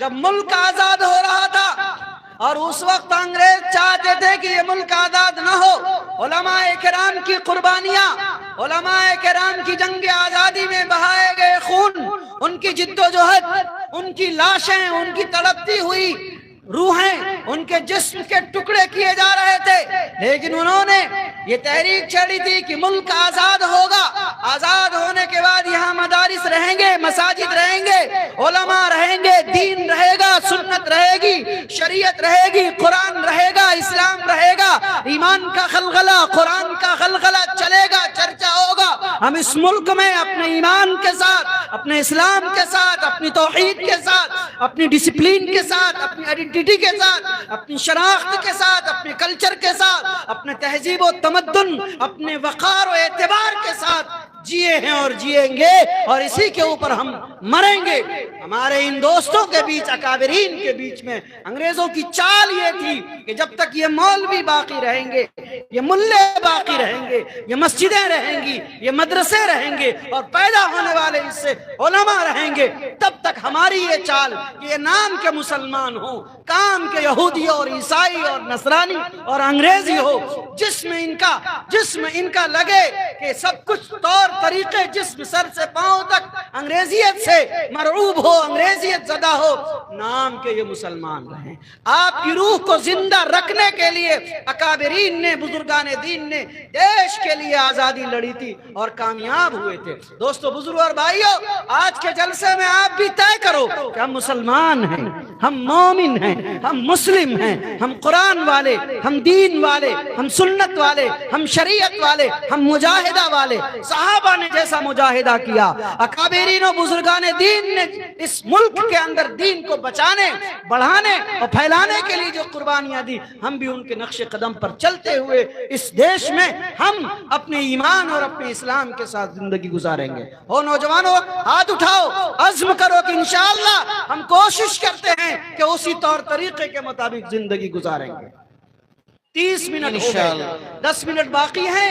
جب ملک آزاد ہو رہا تھا اور اس وقت انگریز چاہتے تھے کہ یہ ملک آزاد نہ ہو، علماء کرام کی قربانیاں، علماء کرام کی جنگ آزادی میں بہائے گئے خون، ان کی جد و جہد، ان کی لاشیں، ان کی تڑپتی ہوئی روحیں، ان کے جسم کے ٹکڑے کیے جا رہے تھے، لیکن انہوں نے یہ تحریک چھیڑی تھی کہ ملک آزاد ہوگا، آزاد ہونے کے بعد یہاں مدارس رہیں گے، مساجد رہیں گے، علماء رہیں گے، دین رہے گا، سنت رہے گی، شریعت رہے گی، قرآن رہے گا، اسلام رہے گا، ایمان کا غلغلہ، قرآن کا غلغلہ چلے گا، چرچا ہوگا۔ ہم اس ملک میں اپنے ایمان کے ساتھ، اپنے اسلام کے ساتھ، اپنی توحید کے ساتھ، اپنی ڈسپلین کے ساتھ، اپنی آئیڈینٹی کے ساتھ، اپنی شناخت کے ساتھ، اپنے کلچر کے ساتھ، اپنے تہذیب و تمدن، اپنے وقار و اعتبار کے ساتھ جیے ہیں اور جیئیں گے، اور اسی کے اوپر ہم مریں گے۔ ہمارے ان دوستوں کے بیچ، اکابرین کے بیچ میں انگریزوں کی چال یہ تھی کہ جب تک یہ مولوی باقی رہیں گے، یہ ملے باقی رہیں گے، یہ مسجدیں رہیں گی، یہ مدرسے رہیں گے، اور پیدا ہونے والے اس سے علماء رہیں گے، تب تک ہماری یہ چال، یہ نام کے مسلمان ہوں، کام کے یہودی اور عیسائی اور نصرانی اور انگریزی ہو، جسم ان کا لگے کہ سب کچھ طور طریقے، جسم سر سے پاؤں تک انگریزیت سے مرعوب ہو، انگریزیت زدہ ہو، نام کے یہ مسلمان رہیں۔ آپ کی روح کو زندہ رکھنے کے لیے اکابرین نے، بزرگان دین نے دیش کے لیے آزادی لڑی تھی اور کامیاب ہوئے تھے۔ دوستو، بزرگوں اور بھائیو، آج کے جلسے میں آپ بھی طے کرو کہ ہم مسلمان ہیں، ہم مومن ہیں، ہم مسلم ہیں، ہم قرآن والے، ہم دین والے، ہم سنت والے، ہم شریعت والے، ہم مجاہدہ والے۔ صحابہ نے جیسا مجاہدہ کیا، اکابرین و بزرگان دین نے اس ملک کے اندر دین کو بچانے، بڑھانے اور پھیلانے کے لیے جو قربانیاں دی، ہم بھی ان کے نقش قدم پر چلتے ہوئے اس دیش میں ہم اپنے ایمان اور اپنے اسلام کے ساتھ زندگی گزاریں گے۔ او نوجوانوں، ہاتھ اٹھاؤ، عزم کرو کہ انشاءاللہ ہم کوشش کرتے ہیں کہ اسی طور طریقے کے مطابق زندگی گزاریں گے۔ 30 منٹ ہو گئے، 10 منٹ باقی ہیں۔